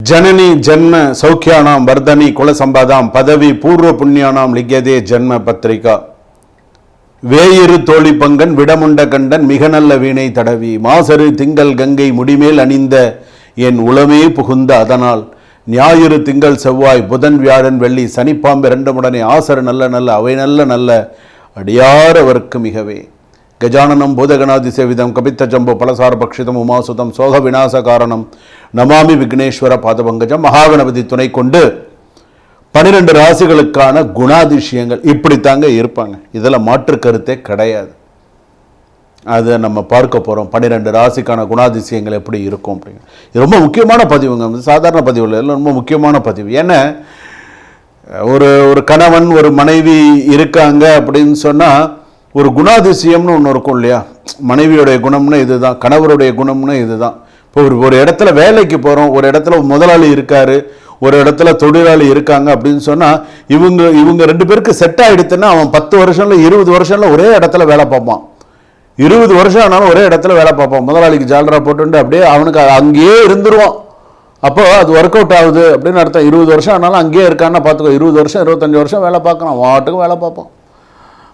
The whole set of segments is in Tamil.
जननी जन्म सौख्यानां वर्धनी कुल संपदां पदवी पूर्व पुण्यानां लिख्यदे जन्म पत्रिका வேயிரு தோழி பங்கன் விடமுண்ட கண்டன் மிக நல்ல வீணை தடவி மாசரு திங்கள் கங்கை முடிமேல் அணிந்த என் உளமே புகுந்த அதனால் ஞாயிறு திங்கள் செவ்வாய் புதன் வியாழன் வெள்ளி சனிப்பாம்பு இரண்டுமுடனே ஆசரு நல்ல நல்ல அவை நல்ல நல்ல அடியார் அவருக்கு மிகவே கஜானனம் பூதகணாதி சேவிதம் கபித்த ஜம்பு பலசார பக்ஷிதம் உமாசுதம் சோக விநாச காரணம் நமாமி விக்னேஸ்வர பாதபங்கஜம் மகாகணபதி துணை கொண்டு 12 ராசிகளுக்கான குணாதிசயங்கள் இப்படித்தாங்க இருப்பாங்க. இதில் மாற்று கருத்தே கிடையாது. அதை நம்ம பார்க்க போகிறோம். 12 ராசிக்கான குணாதிசயங்கள் எப்படி இருக்கும் அப்படிங்க. இது ரொம்ப முக்கியமான பதிவுங்க. சாதாரண பதிவு இல்லை, ரொம்ப முக்கியமான பதிவு. ஏன்னா ஒரு கணவன் ஒரு மனைவி இருக்காங்க அப்படின்னு சொன்னால் ஒரு குணாதிசயம்னு ஒன்று இருக்கும் இல்லையா. மனைவியுடைய குணம்னு இதுதான், கணவருடைய குணம்னு இதுதான். இப்போ ஒரு இடத்துல வேலைக்கு போகிறோம், ஒரு இடத்துல முதலாளி இருக்காரு, ஒரு இடத்துல தொழிலாளி இருக்காங்க அப்படின்னு சொன்னால் இவங்க 2 பேருக்கு செட் ஆகிடுதுன்னா அவன் 10 வருஷம்ல 20 வருஷம்ல ஒரே இடத்துல வேலை பார்ப்பான். 20 வருஷம் ஆனாலும் ஒரே இடத்துல வேலை பார்ப்பான். முதலாளிக்கு ஜாலரா போட்டு அப்படியே அவனுக்கு அங்கேயே இருந்துருவான். அப்போ அது ஒர்க் அவுட் ஆகுது அப்படின்னு அர்த்தம். 20 வருஷம் ஆனாலும் அங்கேயே இருக்கான்னு பார்த்துக்கோ. 20 வருஷம் 25 வருஷம் வேலை பார்க்கணும், வாட்டுக்கும் வேலை பார்ப்பான்.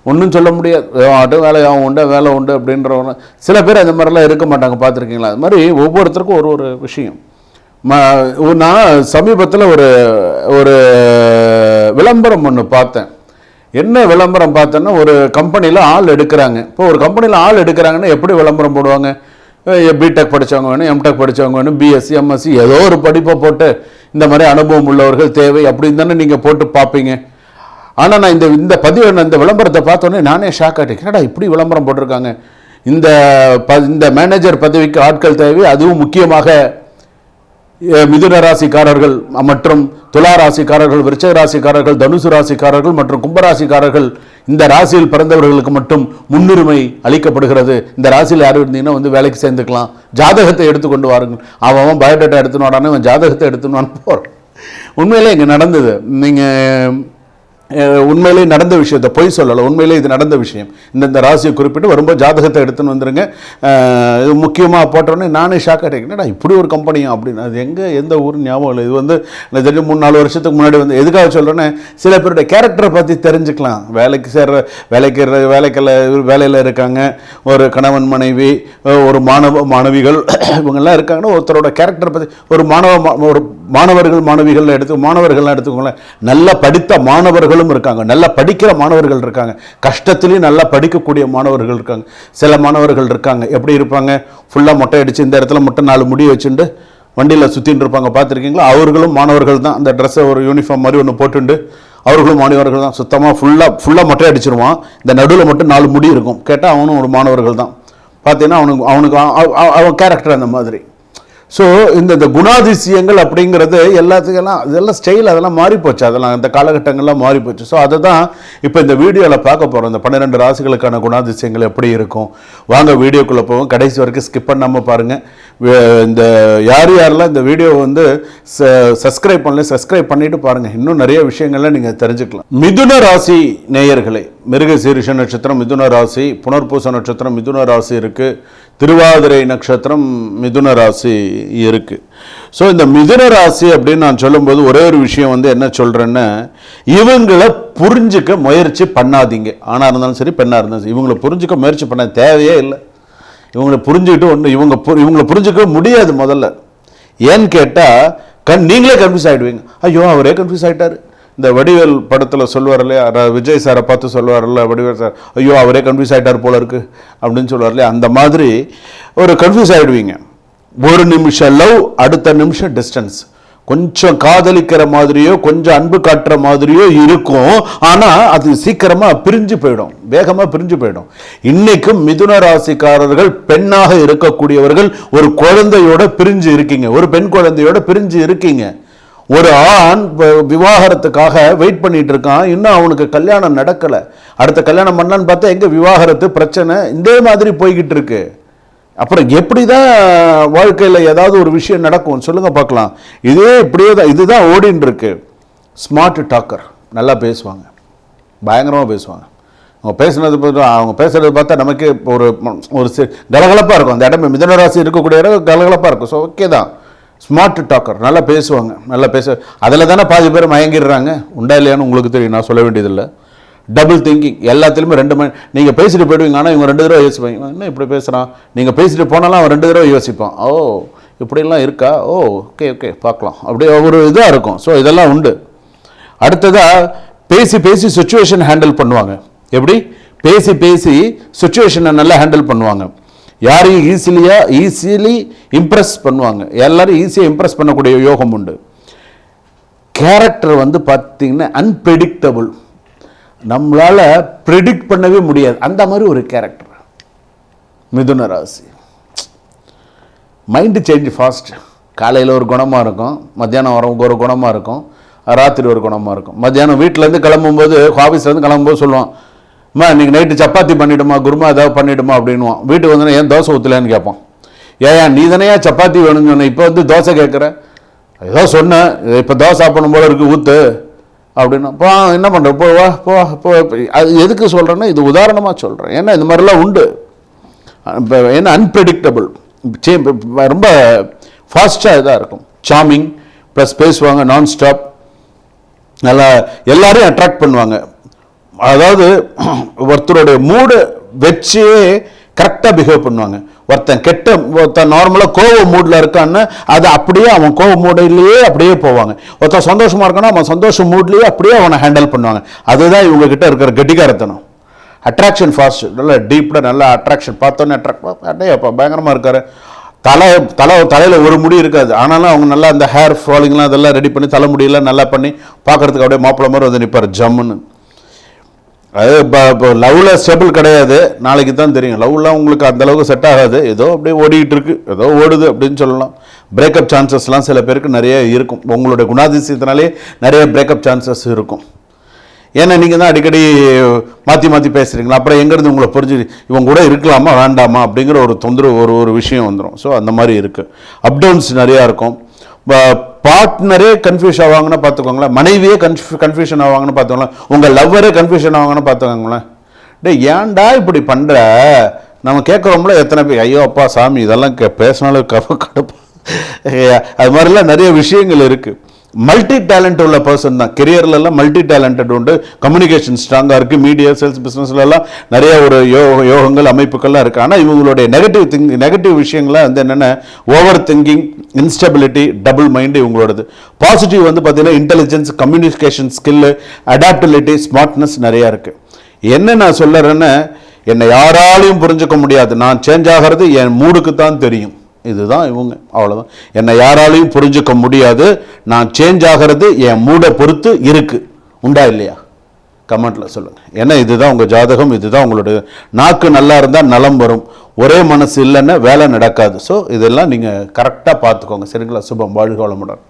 ஒன்றும் சொல்ல முடியாது, வாட்டும் வேலை உண்டு வேலை உண்டு அப்படின்றவங்க. சில பேர் அந்த மாதிரிலாம் இருக்க மாட்டாங்க, பார்த்துருக்கீங்களா? அது மாதிரி ஒவ்வொருத்தருக்கும் ஒரு விஷயம். நான் சமீபத்தில் ஒரு விளம்பரம் ஒன்று பார்த்தேன். என்ன விளம்பரம் பார்த்தேன்னா, ஒரு கம்பெனியில் ஆள் எடுக்கிறாங்க. இப்போ ஒரு கம்பெனியில் ஆள் எடுக்கிறாங்கன்னா எப்படி விளம்பரம் போடுவாங்க? பிடெக் படித்தவங்க வேணும், எம்டெக் படித்தவங்க வேணும், பிஎஸ்சி எம்எஸ்சி ஏதோ ஒரு படிப்பை போட்டு இந்த மாதிரி அனுபவம் உள்ளவர்கள் தேவை அப்படின்னு தானே நீங்கள் போட்டு பார்ப்பீங்க. ஆனால் நான் இந்த பதிவு இந்த விளம்பரத்தை பார்த்தோன்னே நானே ஷாக் ஆகிட்டேன். என்னடா இப்படி விளம்பரம் போட்டிருக்காங்க? இந்த மேனேஜர் பதவிக்கு ஆட்கள் தேவை, அதுவும் முக்கியமாக மிதுன ராசிக்காரர்கள் மற்றும் துலா ராசிக்காரர்கள், விருச்சிக ராசிக்காரர்கள், தனுசு ராசிக்காரர்கள் மற்றும் கும்பராசிக்காரர்கள், இந்த ராசியில் பிறந்தவர்களுக்கு மட்டும் முன்னுரிமை அளிக்கப்படுகிறது. இந்த ராசியில் யாரும் இருந்தீங்கன்னா வந்து வேலைக்கு சேர்ந்துக்கலாம், ஜாதகத்தை எடுத்துக்கொண்டு வாருங்கள். அவன் பயோடேட்டா எடுத்துன்னு வாடானே அவன் ஜாதகத்தை எடுத்துன்னு வான்னு போகிறான். உண்மையிலே இங்கே நடந்தது. நீங்கள் உண்மையிலே நடந்த விஷயத்தை பொய் சொல்லலை, உண்மையிலே இது நடந்த விஷயம். இந்த ராசியை குறிப்பிட்டு வரும்போது ஜாதகத்தை எடுத்துன்னு வந்துருங்க. இது முக்கியமாக போட்டோன்னே நானே ஷாக் ஆகிட்டேன். இப்படி ஒரு கம்பெனியும் அப்படின்னு. அது எந்த ஊர் ஞாபகம் இல்லை. இது வந்து எனக்கு தெரிஞ்சு 3-4 வருஷத்துக்கு முன்னாடி வந்து எதுக்காக சொல்கிறேன்னே, சில பேருடைய கேரக்டரை பற்றி தெரிஞ்சுக்கலாம். வேலையில் இருக்காங்க, ஒரு கணவன் மனைவி, ஒரு மாணவிகள் இவங்கெல்லாம் இருக்காங்கன்னா ஒருத்தரோட கேரக்டரை பற்றி ஒரு மாணவர்கள்லாம் எடுத்துக்கோங்களேன். நல்லா படித்த மாணவர்களும் இருக்காங்க, நல்லா படிக்கிற மாணவர்கள் இருக்காங்க, கஷ்டத்திலையும் நல்லா படிக்கக்கூடிய மாணவர்கள் இருக்காங்க. சில மாணவர்கள் இருக்காங்க எப்படி இருப்பாங்க, ஃபுல்லாக மொட்டை அடித்து இந்த இடத்துல மட்டும் 4 முடி வச்சுட்டு வண்டியில் சுற்றின்னு இருப்பாங்க, பார்த்துருக்கீங்களா? அவர்களும் மாணவர்கள் தான். அந்த ட்ரெஸ்ஸை ஒரு யூனிஃபார்ம் மாதிரி ஒன்று போட்டுண்டு அவர்களும் மாணவர்கள் தான். சுத்தமாக ஃபுல்லாக மொட்டை அடிச்சிருவான், இந்த நடுவில் மட்டும் 4 முடி இருக்கும். கேட்டால் அவனும் ஒரு மாணவர்கள் தான். பார்த்தீங்கன்னா அவனுக்கு அவன் கேரக்டர் அந்த மாதிரி. ஸோ இந்த குணாதிசயங்கள் அப்படிங்கிறது இதெல்லாம் ஸ்டைல் அதெல்லாம் மாறிப்போச்சு, அதெல்லாம் அந்த காலகட்டங்கள்லாம் மாறிப்போச்சு. ஸோ அதை தான் இப்போ இந்த வீடியோவில் பார்க்க போகிறோம். இந்த 12 ராசிகளுக்கான குணாதிசயங்கள் எப்படி இருக்கும். வாங்க வீடியோக்குள்ளே போவோம். கடைசி வரைக்கும் ஸ்கிப் பண்ணாமல் பாருங்கள். இந்த யாரெல்லாம் இந்த வீடியோ வந்து சப்ஸ்கிரைப் பண்ணிட்டு பாருங்கள். இன்னும் நிறைய விஷயங்கள்லாம் நீங்கள் தெரிஞ்சுக்கலாம். மிதுன ராசி நேயர்களே, மிருகசீரிஷ நட்சத்திரம் மிதுன ராசி, புனர்பூச நட்சத்திரம் மிதுன ராசி இருக்குது, திருவாதிரை நட்சத்திரம் மிதுன ராசி இருக்குது. ஸோ இந்த மிதுன ராசி அப்படின்னு நான் சொல்லும்போது ஒரே ஒரு விஷயம் வந்து என்ன சொல்கிறேன்னா, இவங்களை புரிஞ்சிக்க முயற்சி பண்ணாதீங்க. ஆணாக இருந்தாலும் சரி, பெண்ணாக இருந்தாலும் சரி, இவங்களை புரிஞ்சிக்க முயற்சி பண்ண தேவையே இல்லை. இவங்களை புரிஞ்சுக்கிட்டு இவங்களை புரிஞ்சிக்க முடியாது முதல்ல. ஏன்னு கேட்டால் நீங்களே கன்ஃபியூஸ் ஆகிடுவீங்க. ஐயோ அவரே கன்ஃபியூஸ் ஆகிட்டார். இந்த வடிவேல் படத்தில் சொல்லுவார் இல்லையா, விஜய் சாரை பார்த்து சொல்லுவார்ல வடிவேல் சார், ஐயோ அவரே கன்ஃபியூஸ் ஆகிட்டார் போல இருக்கு அப்படின்னு சொல்லுவார் இல்லையா. அந்த மாதிரி ஒரு கன்ஃபியூஸ் ஆகிடுவீங்க. ஒரு நிமிஷம் லவ், அடுத்த நிமிஷம் டிஸ்டன்ஸ். கொஞ்சம் காதலிக்கிற மாதிரியோ கொஞ்சம் அன்பு காட்டுற மாதிரியோ இருக்கும், ஆனால் அது சீக்கிரமாக பிரிஞ்சு போயிடும், வேகமாக பிரிஞ்சு போயிடும். இன்னைக்கும் மிதுன ராசிக்காரர்கள் பெண்ணாக இருக்கக்கூடியவர்கள் ஒரு குழந்தையோட பிரிஞ்சு இருக்கீங்க, ஒரு பெண் குழந்தையோட பிரிஞ்சு இருக்கீங்க. ஒரு ஆண் விவாகரத்துக்காக வெயிட் பண்ணிட்டு இருக்கான், இன்னும் அவனுக்கு கல்யாணம் நடக்கலை. அடுத்த கல்யாணம் பண்ணலான்னு பார்த்தா எங்கே விவாகரத்து பிரச்சனை இந்த மாதிரி போய்கிட்டு இருக்கு. அப்புறம் எப்படி தான் வாழ்க்கையில் ஏதாவது ஒரு விஷயம் நடக்கும் சொல்லுங்க பார்க்கலாம். இதுதான் ஓடின்னு இருக்கு. ஸ்மார்ட் டாக்கர், நல்லா பேசுவாங்க, பயங்கரமாக பேசுவாங்க. அவங்க பேசுறது பார்த்தா நமக்கு ஒரு கலகலப்பாக இருக்கும். அந்த இடம் மிதுன ராசி இருக்கக்கூடிய இடம் கலகலப்பாக இருக்கும். ஸோ ஓகே தான், ஸ்மார்ட் டாக்கர், நல்லா பேசுவாங்க, நல்லா அதில் தானே பாதி பேர் மயங்கிடுறாங்க. உண்டா இல்லையான்னு உங்களுக்கு தெரியும், நான் சொல்ல வேண்டியதில்லை. டபுள் திங்கிங், எல்லாத்துலேயுமே 2 மணி நீங்கள் பேசிட்டு போயிடுவீங்க, ஆனால் இவங்க 2 தடவை யோசிப்பாங்க, என்ன இப்படி பேசுகிறான். நீங்கள் பேசிட்டு போனாலும் அவன் 2 தடவை யோசிப்பான், ஓ இப்படிலாம் இருக்கா, ஓ ஓகே ஓகே பார்க்கலாம், அப்படி ஒரு இதாக இருக்கும். ஸோ இதெல்லாம் உண்டு. அடுத்ததாக பேசி சுச்சுவேஷன் ஹேண்டில் பண்ணுவாங்க. எப்படி பேசி சுச்சுவேஷனை நல்லா ஹேண்டில் பண்ணுவாங்க. யாரையும் ஈஸிலி இம்ப்ரெஸ் பண்ணுவாங்க. எல்லாரும் ஈஸியாக இம்ப்ரெஸ் பண்ணக்கூடிய யோகம் உண்டு. கேரக்டர் வந்து பார்த்தீங்கன்னா அன்பிரெடிக்டபுள், நம்மளால் ப்ரெடிக்ட் பண்ணவே முடியாது, அந்த மாதிரி ஒரு கேரக்டர் மிதுன ராசி. Mind change fast. காலையில் ஒரு குணமாக இருக்கும், மத்தியானம் ஒரு குணமாக இருக்கும், ராத்திரி ஒரு குணமாக இருக்கும். மத்தியானம் வீட்டிலேருந்து கிளம்பும்போது, ஆஃபீஸ்லேருந்து கிளம்பும்போது சொல்லுவான், அம்மா இன்றைக்கி நைட்டு சப்பாத்தி பண்ணிவிடுமா, குருமா ஏதாவது பண்ணிவிடுமா அப்படின்வான். வீட்டுக்கு வந்தோன்னா ஏன் தோசை ஊற்றலன்னு கேட்பான். நீ தானேயா சப்பாத்தி வேணும்னு சொன்ன, இப்போ வந்து தோசை கேட்குற, ஏதோ சொன்னேன், இப்போ தோசை சாப்பிடணும் போல இருக்குது ஊற்று அப்படின்னா, போ என்ன பண்ணுற, போ. அது எதுக்கு சொல்கிறேன்னா, இது உதாரணமாக சொல்கிறேன். ஏன்னா இந்த மாதிரிலாம் உண்டு. இப்போ என்ன அன்பிரெடிக்டபுள், ரொம்ப ஃபாஸ்ட்டாக இதாக இருக்கும். சார்மிங் ப்ளஸ் பேசுவாங்க நான் ஸ்டாப், நல்லா எல்லாரையும் அட்ராக்ட் பண்ணுவாங்க. அதாவது ஒருத்தருடைய மூடு வச்சே கரெக்டாக பிஹேவ் பண்ணுவாங்க. ஒருத்தன் நார்மலாக கோவ மூடில் இருக்கான்னு அது அப்படியே அவன் கோவ மூடிலேயே அப்படியே போவாங்க. ஒருத்தன் சந்தோஷமாக இருக்கான்னா அவன் சந்தோஷ மூட்லேயே அப்படியே அவனை ஹேண்டில் பண்ணுவாங்க. அதுதான் இவங்ககிட்ட இருக்கிற கெட்டிக்காரத்தனம். அட்ராக்ஷன் ஃபாஸ்ட், நல்லா டீப்டாக நல்லா அட்ராக்ஷன், பார்த்தோன்னே அட்ராக்ட், அடே அப்போ பயங்கரமாக இருக்காரு. தலையில் ஒரு முடி இருக்காது, ஆனாலும் அவங்க நல்லா அந்த ஹேர் ஃபாலிங்லாம் அதெல்லாம் ரெடி பண்ணி தலைமுடியெல்லாம் நல்லா பண்ணி பார்க்குறதுக்கு அப்படியே மாப்பிள்ளை மாதிரி வந்து நிற்பார் ஜம்முன்னு. அது இப்போ லவ்வில் ஸ்டெபிள் கிடையாது, நாளைக்கு தான் தெரியும். லவ்லாம் உங்களுக்கு அந்தளவுக்கு செட் ஆகாது, ஏதோ அப்படியே ஓடிக்கிட்டு இருக்குது, ஏதோ ஓடுது அப்படின்னு சொல்லலாம். பிரேக்கப் சான்சஸ்லாம் சில பேருக்கு நிறைய இருக்கும். உங்களுடைய குணாதிசயத்தினாலே நிறைய பிரேக்கப் சான்சஸ் இருக்கும். ஏன்னா நீங்கள் தான் அடிக்கடி மாற்றி பேசுகிறீங்களா, அப்புறம் எங்கேருந்து உங்களை புரிஞ்சு இவங்க கூட இருக்கலாமா வேண்டாமா அப்படிங்கிற ஒரு தொந்தரவு ஒரு விஷயம் வந்துடும். ஸோ அந்த மாதிரி இருக்குது. அப்டவுன்ஸ் நிறையா இருக்கும். பார்ட்னரே கன்ஃபியூஸ் ஆவாங்கன்னு பார்த்துக்கோங்களேன், மனைவியே கன்ஃபியூஷன் ஆவாங்கன்னு பார்த்துக்கோங்களேன், உங்கள் லவ்வரே கன்ஃபியூஷன் ஆவாங்கன்னு பார்த்துக்கோங்களேன். ஏன்டா இப்படி பண்ணுற, நம்ம கேட்குறோம்ல எத்தனை பேர், ஐயோ அப்பா சாமி இதெல்லாம் பேசினாலும் கடுப்பு. அது மாதிரிலாம் நிறைய விஷயங்கள் இருக்குது. மல்டி டேலண்ட் உள்ள பர்சன் தான். கெரியர்லலாம் மல்டி டேலண்டட் உண்டு, கம்யூனிகேஷன் ஸ்ட்ராங்காக இருக்குது, மீடியா சேல்ஸ் பிஸ்னஸ்லாம் நிறைய ஒரு யோகங்கள் அமைப்புகள்லாம் இருக்குது. ஆனால் இவங்களுடைய நெகட்டிவ் விஷயங்கள்லாம் வந்து என்னென்ன, over thinking, instability, double mind இவங்களோடது. பாசிட்டிவ் வந்து பார்த்தீங்கன்னா intelligence, communication skill, adaptability, smartness நிறையா இருக்குது. என்ன நான் சொல்லுறேன்னு, என்னை யாராலையும் புரிஞ்சுக்க முடியாது, நான் சேஞ்ச் ஆகிறது என் மூடுக்கு தான் தெரியும். இதுதான் இவங்க, அவ்வளோதான். என்னை யாராலையும் புரிஞ்சுக்க முடியாது, நான் சேஞ்ச் ஆகிறது என் மூடை பொறுத்து இருக்கு. உண்டா இல்லையா? கமெண்ட்ல சொல்லுங்க. ஏன்னா இதுதான் உங்க ஜாதகம், இதுதான் உங்களுடைய நாக்கு நல்லா இருந்தால் நலம் வரும், ஒரே மனசு இல்லைன்னா வேலை நடக்காது. ஸோ இதெல்லாம் நீங்கள் கரெக்டாக பார்த்துக்கோங்க. சரிங்களா? சுபம், வாழ்க வளமுடன்.